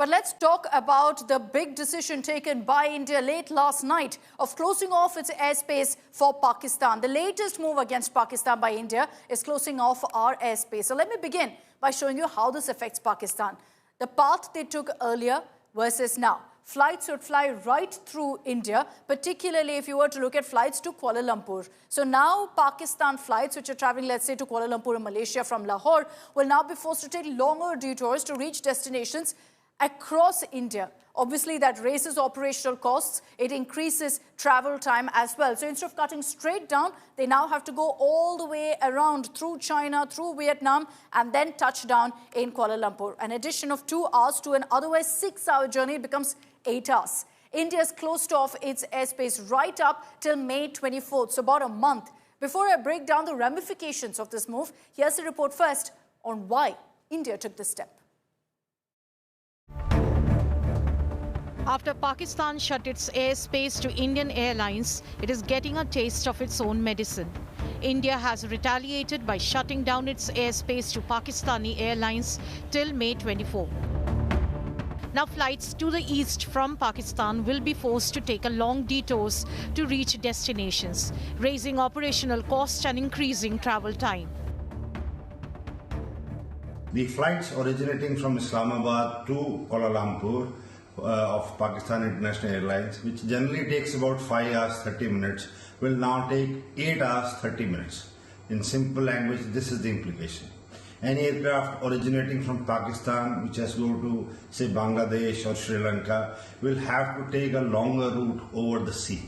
But let's talk about the big decision taken by India late last night of closing off its airspace for Pakistan. The latest move against Pakistan by India is closing off our airspace. So let me begin by showing you how this affects Pakistan. The path they took earlier versus now. Flights would fly right through India, particularly if you were to look at flights to Kuala Lumpur. So now Pakistan flights which are traveling, let's say, to Kuala Lumpur in Malaysia from Lahore will now be forced to take longer detours to reach destinations across India. Obviously, that raises operational costs. It increases travel time as well. So instead of cutting straight down, they now have to go all the way around through China, through Vietnam, and then touch down in Kuala Lumpur. An addition of 2 hours to an otherwise 6-hour journey becomes 8 hours. India's closed off its airspace right up till May 24th, so about a month. Before I break down the ramifications of this move, here's a report first on why India took this step. After Pakistan shut its airspace to Indian Airlines, it is getting a taste of its own medicine. India has retaliated by shutting down its airspace to Pakistani Airlines till May 24. Now flights to the east from Pakistan will be forced to take a long detours to reach destinations, raising operational costs and increasing travel time. The flights originating from Islamabad to Kuala Lumpur of Pakistan International Airlines, which generally takes about 5 hours 30 minutes, will now take 8 hours 30 minutes. In simple language, this is the implication. Any aircraft originating from Pakistan, which has to go to, say, Bangladesh or Sri Lanka, will have to take a longer route over the sea.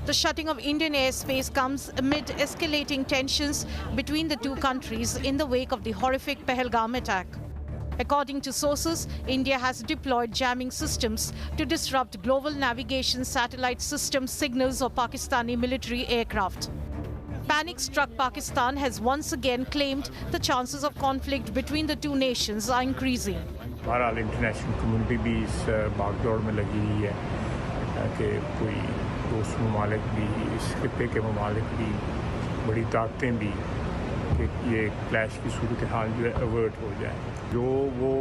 The shutting of Indian airspace comes amid escalating tensions between the two countries in the wake of the horrific Pahalgam attack. According to sources, India has deployed jamming systems to disrupt global navigation satellite system signals of Pakistani military aircraft. Panic-struck Pakistan has once again claimed the chances of conflict between the two nations are increasing. बहरहाल international community भी इस भागदौड़ में लगी हुई है कि कोई दोस्त ममालिक भी, इस खित्ते के ममालिक भी, बड़ी ताकतें भी कि ये क्लैश की सूरत हाल जो है अवर्ट हो जाए. जो वो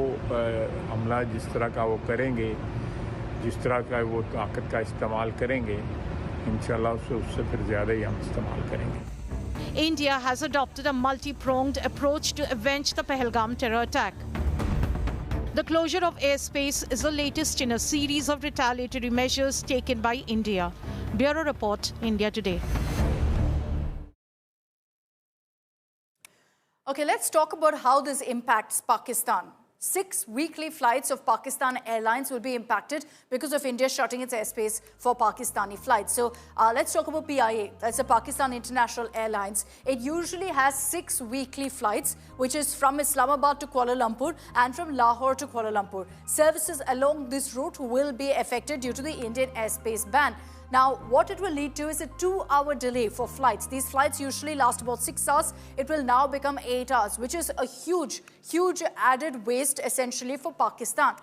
हमला जिस तरह का वो करेंगे, जिस तरह का वो ताकत का इस्तेमाल करेंगे, इंशाल्लाह उससे फिर ज़्यादा ही हम इस्तेमाल करेंगे. India has adopted a multi-pronged approach to avenge the Pahalgam terror attack. The closure of airspace is the latest in a series of retaliatory measures taken by India. Bureau Report, India Today. Okay, let's talk about how this impacts Pakistan. 6 weekly flights of Pakistan Airlines will be impacted because of India shutting its airspace for Pakistani flights. So let's talk about PIA. That's the Pakistan International Airlines. It usually has 6 weekly flights, which is from Islamabad to Kuala Lumpur and from Lahore to Kuala Lumpur. Services along this route will be affected due to the Indian airspace ban. Now, what it will lead to is a 2-hour delay for flights. These flights usually last about 6 hours. It will now become 8 hours, which is a huge added waste essentially for Pakistan.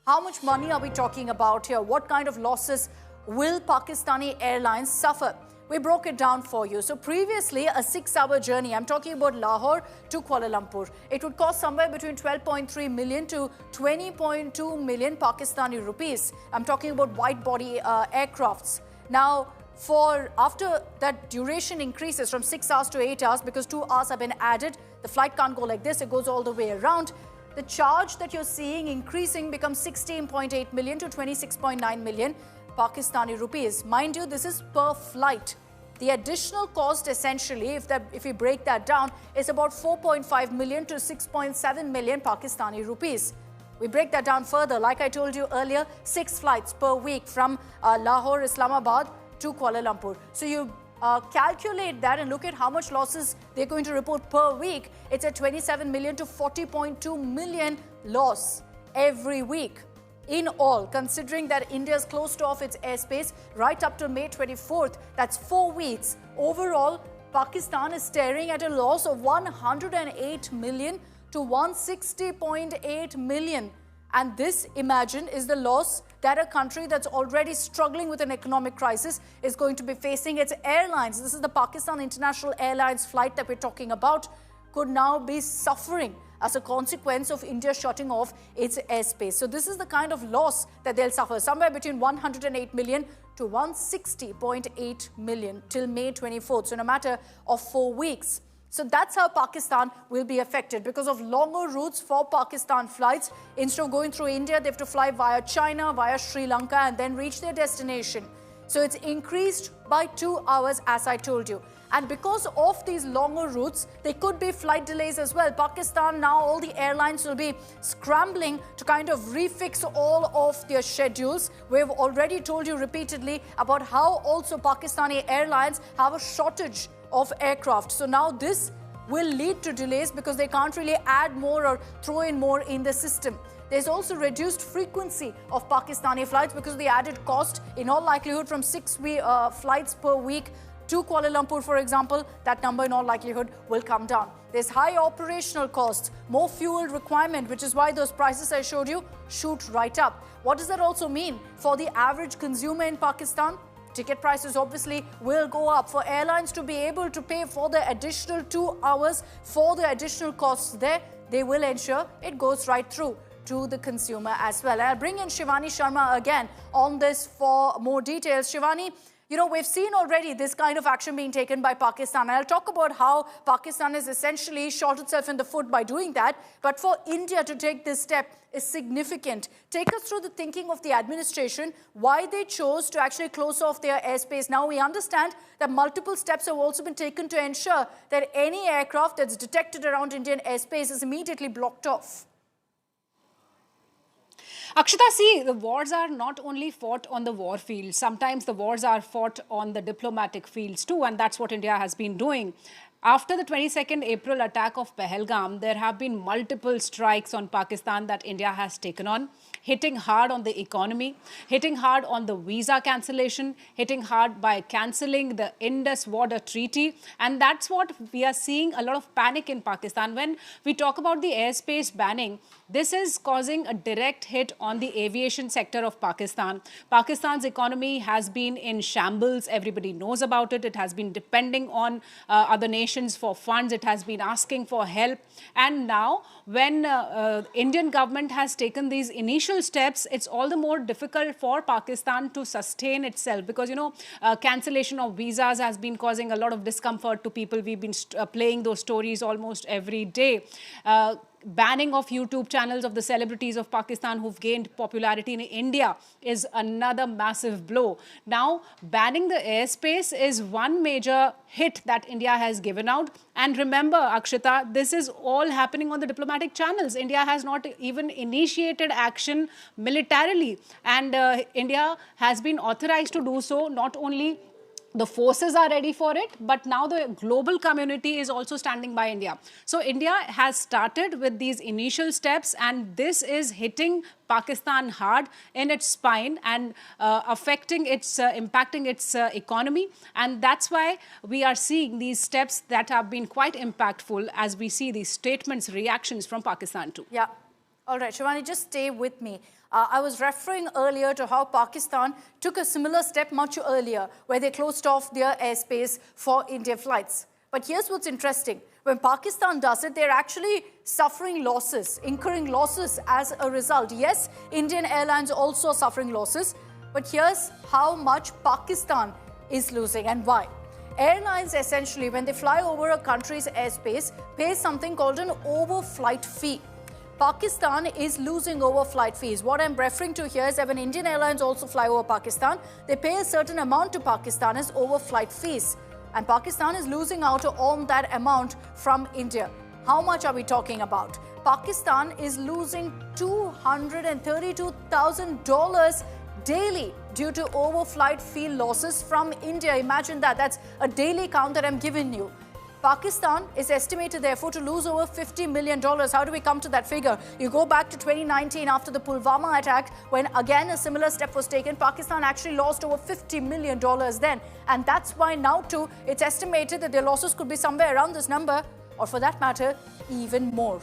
How much money are we talking about here? What kind of losses will Pakistani Airlines suffer? We broke it down for you. So previously, a 6-hour journey, I'm talking about Lahore to Kuala Lumpur, it would cost somewhere between 12.3 million to 20.2 million Pakistani rupees. I'm talking about wide-body aircrafts. Now, after that duration increases from 6 hours to 8 hours, because 2 hours have been added, the flight can't go like this, it goes all the way around. The charge that you're seeing increasing becomes 16.8 million to 26.9 million Pakistani rupees. Mind you, this is per flight. The additional cost essentially, if we break that down, is about 4.5 million to 6.7 million Pakistani rupees. We break that down further. Like I told you earlier, 6 flights per week from Lahore, Islamabad to Kuala Lumpur. So you calculate that and look at how much losses they're going to report per week. It's at 27 million to 40.2 million loss every week. In all, considering that India's closed off its airspace right up to May 24th, that's 4 weeks. Overall, Pakistan is staring at a loss of 108 million to 160.8 million. And this, imagine, is the loss that a country that's already struggling with an economic crisis is going to be facing. Its airlines, this is the Pakistan International Airlines flight that we're talking about, could now be suffering as a consequence of India shutting off its airspace. So this is the kind of loss that they'll suffer, somewhere between 108 million to 160.8 million till May 24th, so in a matter of 4 weeks. So that's how Pakistan will be affected because of longer routes for Pakistan flights. Instead of going through India, they have to fly via China, via Sri Lanka, and then reach their destination. So it's increased by 2 hours, as I told you. And because of these longer routes, there could be flight delays as well. Pakistan, now all the airlines will be scrambling to kind of refix all of their schedules. We've already told you repeatedly about how also Pakistani airlines have a shortage of aircraft. So now this will lead to delays because they can't really add more or throw in more in the system. There's also reduced frequency of Pakistani flights because of the added cost. In all likelihood, from 6 flights per week to Kuala Lumpur, for example, that number in all likelihood will come down. There's high operational costs, more fuel requirement, which is why those prices I showed you shoot right up. What does that also mean for the average consumer in Pakistan? Ticket prices obviously will go up. For airlines to be able to pay for the additional 2 hours, for the additional costs there, they will ensure it goes right through to the consumer as well. I'll bring in Shivani Sharma again on this for more details. Shivani, you know, we've seen already this kind of action being taken by Pakistan. I'll talk about how Pakistan has essentially shot itself in the foot by doing that. But for India to take this step is significant. Take us through the thinking of the administration, why they chose to actually close off their airspace. Now, we understand that multiple steps have also been taken to ensure that any aircraft that's detected around Indian airspace is immediately blocked off. Akshita, see, the wars are not only fought on the war field. Sometimes the wars are fought on the diplomatic fields too, and that's what India has been doing. After the 22nd April attack of Pahalgam, there have been multiple strikes on Pakistan that India has taken on, hitting hard on the economy, hitting hard on the visa cancellation, hitting hard by cancelling the Indus Border Treaty. And that's what we are seeing, a lot of panic in Pakistan. When we talk about the airspace banning, this is causing a direct hit on the aviation sector of Pakistan. Pakistan's economy has been in shambles. Everybody knows about it. It has been depending on other nations for funds. It has been asking for help. And now, when Indian government has taken these initial steps, it's all the more difficult for Pakistan to sustain itself because, you know, cancellation of visas has been causing a lot of discomfort to people. We've been playing those stories almost every day. Banning of YouTube channels of the celebrities of Pakistan who've gained popularity in India is another massive blow. Now, banning the airspace is one major hit that India has given out. And remember, Akshita, this is all happening on the diplomatic channels. India has not even initiated action militarily. And India has been authorized to do so. Not only the forces are ready for it, but now the global community is also standing by India. So India has started with these initial steps, and this is hitting Pakistan hard in its spine and affecting its, impacting its economy. And that's why we are seeing these steps that have been quite impactful as we see these statements, reactions from Pakistan too. Yeah. All right, Shivani, just stay with me. I was referring earlier to how Pakistan took a similar step much earlier, where they closed off their airspace for India flights. But here's what's interesting. When Pakistan does it, they're actually suffering losses, incurring losses as a result. Yes, Indian Airlines also suffering losses, but here's how much Pakistan is losing and why. Airlines essentially, when they fly over a country's airspace, pay something called an overflight fee. Pakistan is losing overflight fees. What I'm referring to here is that when Indian Airlines also fly over Pakistan, they pay a certain amount to Pakistan as overflight fees. And Pakistan is losing out on that amount from India. How much are we talking about? Pakistan is losing $232,000 daily due to overflight fee losses from India. Imagine that. That's a daily count that I'm giving you. Pakistan is estimated, therefore, to lose over $50 million. How do we come to that figure? You go back to 2019 after the Pulwama attack, when again a similar step was taken. Pakistan actually lost over $50 million then. And that's why now too, it's estimated that their losses could be somewhere around this number, or for that matter, even more.